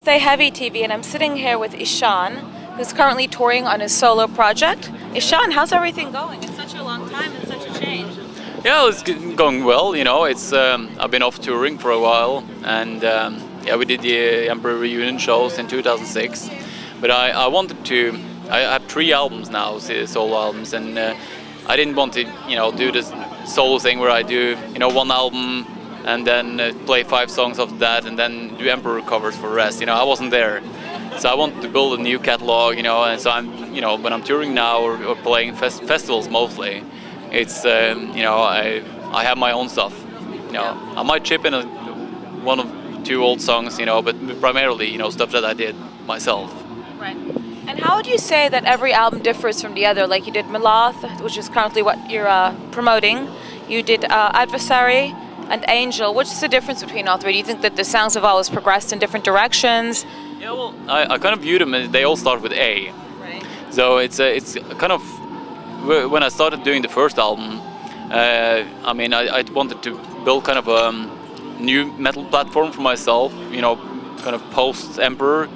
Stay Heavy TV, and I'm sitting here with Ishan, who's currently touring on his solo project. Ishan, how's everything going? It's such a long time and such a change. Yeah, it's going well. You know, it's I've been off touring for a while, and yeah, we did the Emperor reunion shows in 2006. But I wanted to. I have 3 albums now, solo albums, and I didn't want to, do this solo thing where I do, 1 album and then play 5 songs after that, and then do Emperor covers for the rest. I wasn't there, so I wanted to build a new catalog. And so I'm, when I'm touring now or playing festivals mostly, it's I have my own stuff. I might chip in 1 or 2 old songs, but primarily stuff that I did myself. Right. And how would you say that every album differs from the other? Like you did Melodi, which is currently what you're promoting. You did Adversary and Angel. What's the difference between all 3? Do you think that the sounds have always progressed in different directions? Yeah, well, I kind of view them as they all start with A. Right. So it's kind of, when I started doing the first album, I mean, I wanted to build kind of a new metal platform for myself, kind of post-Emperor.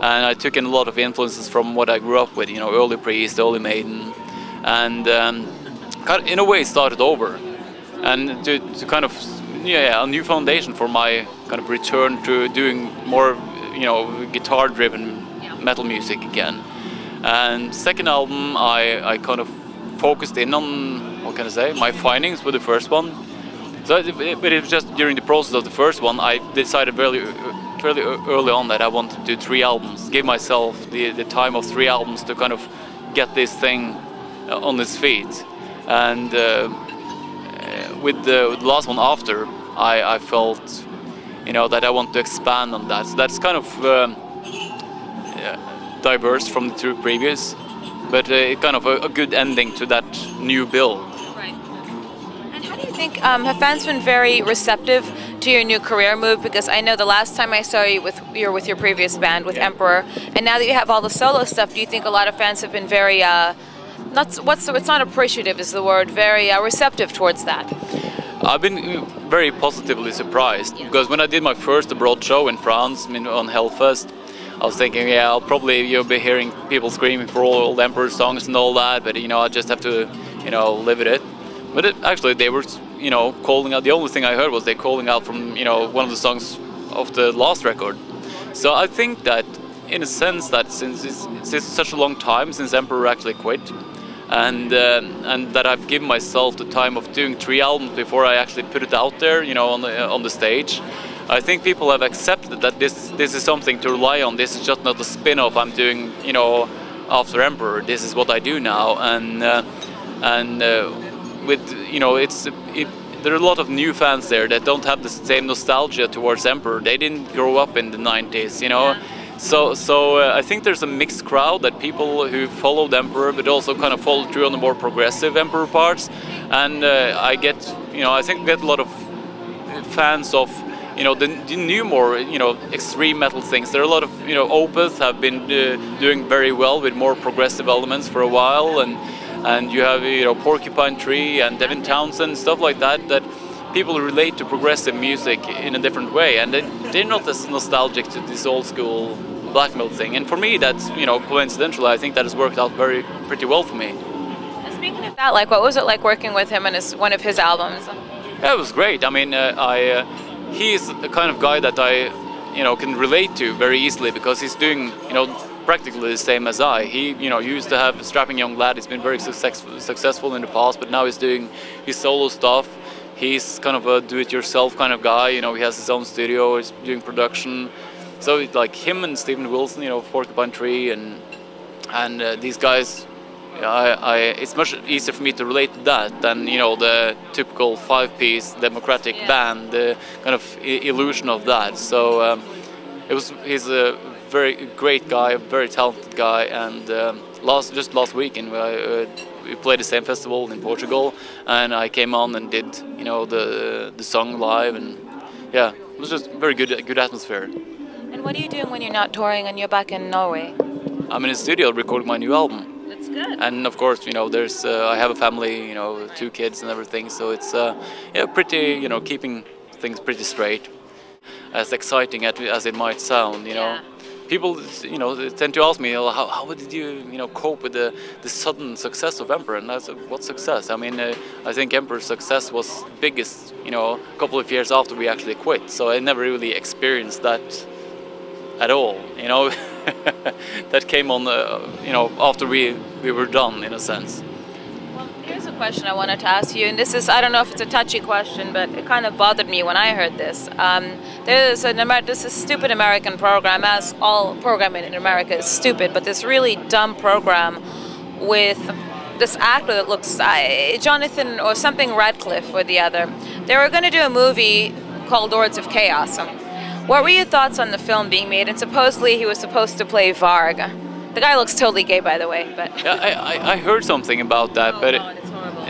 And I took in a lot of influences from what I grew up with, early Prix, early Maiden, and kind of, in a way started over, and to kind of, a new foundation for my kind of return to doing more, guitar-driven metal music again. And second album, I kind of focused in on, what can I say, my findings with the first one. So, but it was just during the process of the first one, I decided fairly early on that I wanted to do 3 albums, give myself the time of 3 albums to kind of get this thing on its feet. And with the last one after, I felt, that I want to expand on that. So that's kind of diverse from the 2 previous, but kind of a good ending to that new build. I think have fans been very receptive to your new career move? Because I know the last time I saw you with your previous band with Emperor, and now that you have all the solo stuff, do you think a lot of fans have been very it's not appreciative is the word, very receptive towards that? I've been very positively surprised, because when I did my first abroad show in France, on Hellfest, I was thinking, yeah, I'll probably be hearing people screaming for all Emperor songs and all that, but I just have to live with it. But actually, they were, calling out. The only thing I heard was they calling out from, one of the songs of the last record. So I think that, in a sense, that since it's such a long time since Emperor actually quit, and that I've given myself the time of doing 3 albums before I actually put it out there, on the stage, I think people have accepted that this is something to rely on. This is just not a spin-off I'm doing, after Emperor. This is what I do now, and with there are a lot of new fans there that don't have the same nostalgia towards Emperor. They didn't grow up in the 90s, So I think there's a mixed crowd, that people who followed Emperor but also kind of followed through on the more progressive Emperor parts. And I think I get a lot of fans of the new more extreme metal things. There are a lot of Opeth have been doing very well with more progressive elements for a while, and you have Porcupine Tree and Devin Townsend, stuff like that, that people relate to progressive music in a different way, and they're not as nostalgic to this old school black metal thing. And for me, that's coincidentally, I think that has worked out pretty well for me. And speaking of that, what was it like working with him on one of his albums? Yeah, it was great. I mean, he's the kind of guy that I can relate to very easily, because he's doing practically the same as I. He used to have a strapping young lad. He's been very successful in the past, but now he's doing his solo stuff. He's kind of a do-it-yourself kind of guy. He has his own studio. He's doing production. So like him and Stephen Wilson, Porcupine Tree, and these guys, it's much easier for me to relate to that than the typical 5-piece democratic band, the kind of illusion of that. So he's a very great guy, a very talented guy, and just last weekend we played the same festival in Portugal, and I came on and did the song live, and yeah, it was just very good atmosphere. And what are you doing when you're not touring and you're back in Norway? I'm in the studio recording my new album. That's good. And of course, there's I have a family, 2 kids and everything, so it's pretty, keeping things pretty straight. as exciting as it might sound, you know. Yeah. People, you know, tend to ask me, "Oh, how did you, you know, cope with the sudden success of Emperor?" And I said, "What success? I mean, I think Emperor's success was biggest, you know, a couple of years after we actually quit. So I never really experienced that at all, you know." That came on, you know, after we were done, in a sense. Well, here's a question I wanted to ask you, and this is, I don't know if it's a touchy question, but it kind of bothered me when I heard this. There's this is stupid American program, as all programming in America is stupid, but this really dumb program with this actor that looks, Jonathan or something Radcliffe or the other. They were going to do a movie called Lords of Chaos. What were your thoughts on the film being made? And supposedly he was supposed to play Varg. The guy looks totally gay, by the way. But yeah, I heard something about that, oh, but God, it's horrible.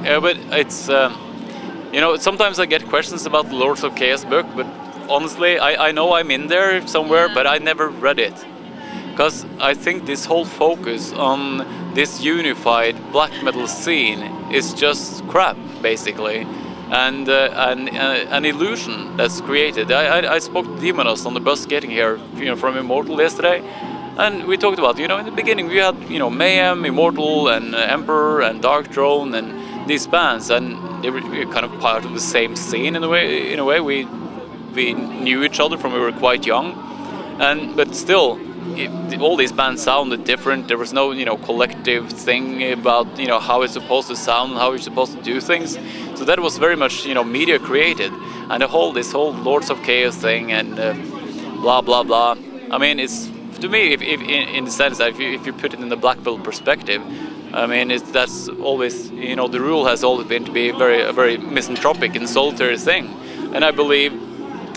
yeah, but it's you know, sometimes I get questions about the Lords of Chaos book, but honestly, I know I'm in there somewhere, Yeah. but I never read it, because I think this whole focus on this unified black metal scene is just crap, basically. And an illusion that's created. I spoke to Demonos on the bus getting here, you know, from Immortal yesterday, and we talked about, you know, in the beginning we had, you know, Mayhem, Immortal, and Emperor, and Dark Throne, and these bands, and they were kind of part of the same scene in a way. In a way, we knew each other from we were quite young, but still. All these bands sounded different. There was no, you know, collective thing about, you know, how it's supposed to sound and how you're supposed to do things. So that was very much, you know, media created, and this whole Lords of Chaos thing and blah blah blah. I mean, it's, to me, if in the sense that if you put it in the black metal perspective, I mean, that's always, you know, the rule has always been to be a very misanthropic and solitary thing, and I believe,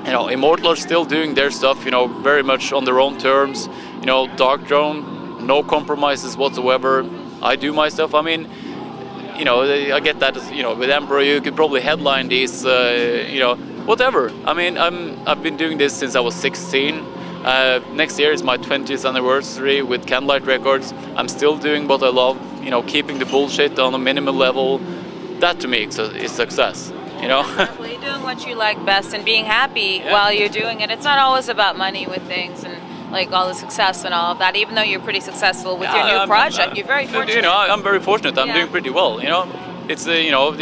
you know, Immortal are still doing their stuff, you know, very much on their own terms. You know, Dark Throne, no compromises whatsoever. I do my stuff. I mean, you know, I get that, you know, with Emperor you could probably headline these, you know, whatever. I mean, I've been doing this since I was 16. Next year is my 20th anniversary with Candlelight Records. I'm still doing what I love, you know, keeping the bullshit on a minimal level. That to me is success. You know, Exactly. Doing what you like best and being happy Yeah. while you're doing it. It's not always about money with things and like all the success and all of that. Even though you're pretty successful with your new project, you're very fortunate. You know, I'm very fortunate. I'm Yeah. doing pretty well. You know, it's you know,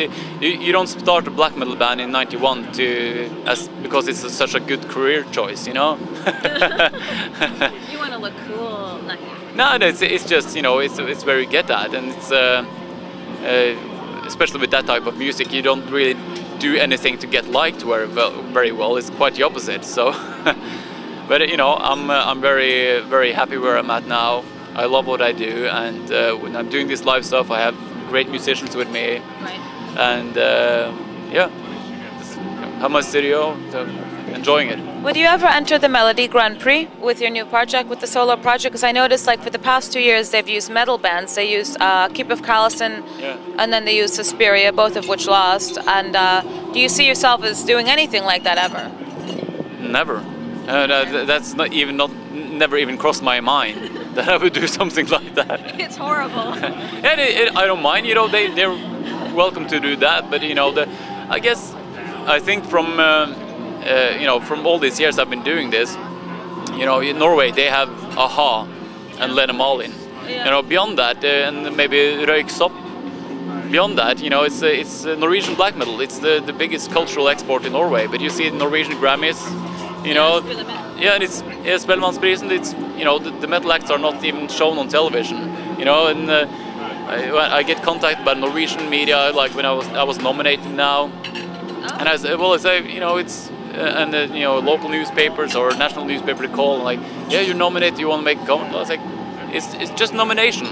you don't start a black metal band in '91 because it's such a good career choice. You know. You want to look cool. No, it's just, you know, it's very get at, and it's especially with that type of music, you don't really do anything to get liked very well. It's quite the opposite. So, but you know, I'm very, very happy where I'm at now. I love what I do, and when I'm doing this live stuff, I have great musicians with me, Right. and yeah, just, you know, have my studio, so enjoying it. Would you ever enter the Melodi Grand Prix with your new project, with the solo project? Because I noticed, like, for the past 2 years, they've used metal bands. They used Keep of Callison, Yeah. and then they used Suspiria, both of which lost. And do you see yourself as doing anything like that ever? Never. That's never even crossed my mind that I would do something like that. It's horrible. And I don't mind, you know, they're welcome to do that, but you know, I think from you know, from all these years I've been doing this, you know, in Norway they have Aha and Lene Malin. Yeah. You know, beyond that, and maybe Røyksopp. Beyond that, you know, it's Norwegian black metal. It's the biggest cultural export in Norway. But you see Norwegian Grammys, you know, yeah, and it's Spellemannsprisen. It's, you know, the metal acts are not even shown on television, you know, and I get contacted by Norwegian media, like when I was nominated now, and I say, you know, it's and you know, local newspapers or national newspaper call, like, yeah, you're nominated, you want to make a comment? I was like, it's just nomination,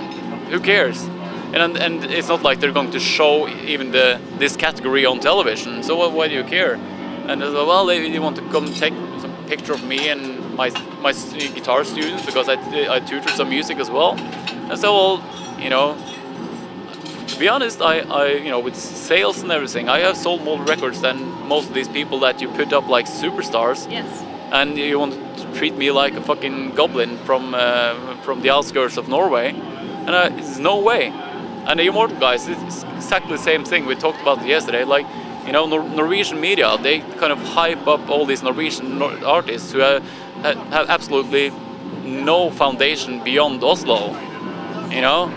who cares? And it's not like they're going to show even this category on television, so why do you care? And I said, well, they want to come take some picture of me and my guitar students, because I tutor some music as well. And so, well, you know, to be honest, I you know, with sales and everything, I have sold more records than most of these people that you put up like superstars. Yes. And you want to treat me like a fucking goblin from the outskirts of Norway, and it's no way. And the Immortal guys, it's exactly the same thing we talked about yesterday. Like, Norwegian media, they kind of hype up all these Norwegian artists who have absolutely no foundation beyond Oslo, and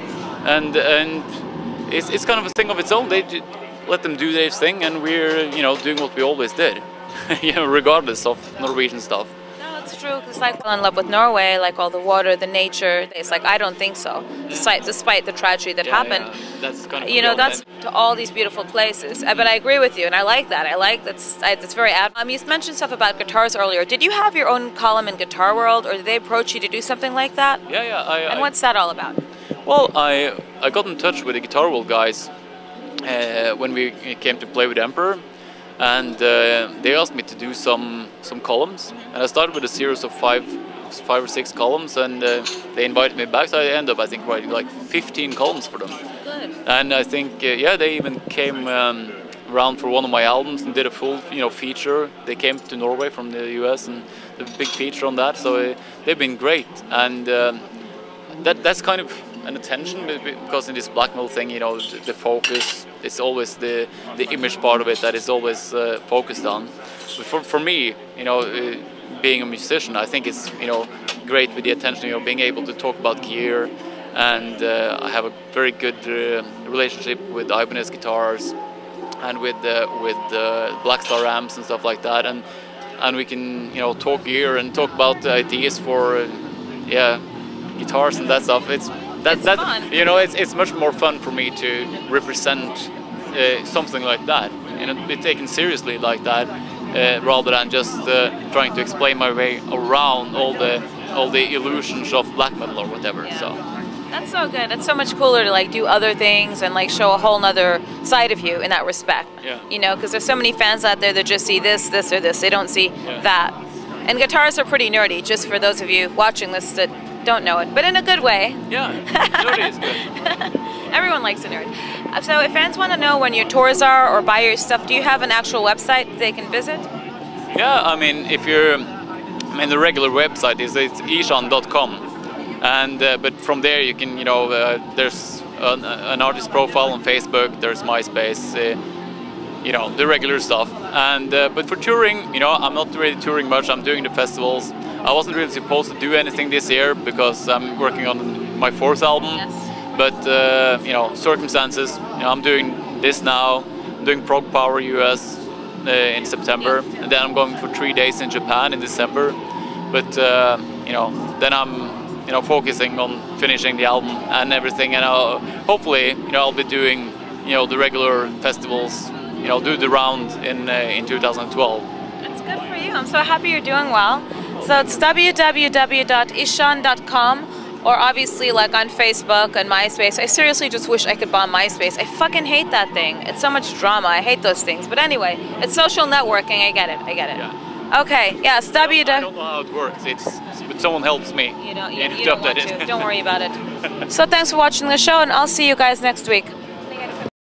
it's kind of a thing of its own. They let them do their thing, and we're doing what we always did, regardless of Norwegian stuff. No, it's true. Because I fell in love with Norway, like all the water, the nature. It's like I don't think so, despite the tragedy that happened. Yeah. That's kind of that's to all these beautiful places. But I agree with you, and I like that. That's very admirable. You mentioned stuff about guitars earlier. Did you have your own column in Guitar World, or did they approach you to do something like that? Yeah. And what's that all about? Well, I got in touch with the Guitar World guys when we came to play with Emperor, and they asked me to do some columns, and I started with a series of five or six columns, and they invited me back, so I ended up, I think, writing like 15 columns for them. Good. And I think they even came around for one of my albums and did a full feature. They came to Norway from the US and did a big feature on that, so they've been great. And that's kind of an attention, because in this black metal thing, the focus, it's always the image part of it that is always focused on. But for me, being a musician, I think it's great with the attention, being able to talk about gear, and I have a very good relationship with Ibanez guitars and with Black Star amps and stuff like that, and we can talk gear and talk about the ideas for guitars and that stuff. It's fun. It's much more fun for me to represent something like that, be taken seriously like that, rather than just trying to explain my way around all the illusions of black metal or whatever. Yeah. So that's so good. That's so much cooler to like do other things and like show a whole nother side of you in that respect. Yeah. Because there's so many fans out there that just see this, or this. They don't see that. And guitars are pretty nerdy, just for those of you watching this that don't know it, but in a good way. Yeah, nerdy is good. Everyone likes a nerd. So if fans want to know when your tours are or buy your stuff, do you have an actual website they can visit? Yeah, I mean, the regular website is Ihsahn.com, and but from there you can, there's an artist profile on Facebook, there's MySpace, the regular stuff. And but for touring, I'm not really touring much. I'm doing the festivals. I wasn't really supposed to do anything this year because I'm working on my fourth album. Yes. But circumstances. I'm doing this now. I'm doing Prog Power US in September, and then I'm going for 3 days in Japan in December. But then I'm focusing on finishing the album and everything, and hopefully I'll be doing the regular festivals. Do the round in 2012. That's good for you. I'm so happy you're doing well. So it's www.ishan.com, or obviously like on Facebook and MySpace. I seriously just wish I could bomb MySpace. I fucking hate that thing. It's so much drama. I hate those things. But anyway, it's social networking. I get it. Yeah. Okay. Yeah. It's I don't know how it works. But someone helps me. You don't want to. Don't worry about it. So thanks for watching the show, and I'll see you guys next week.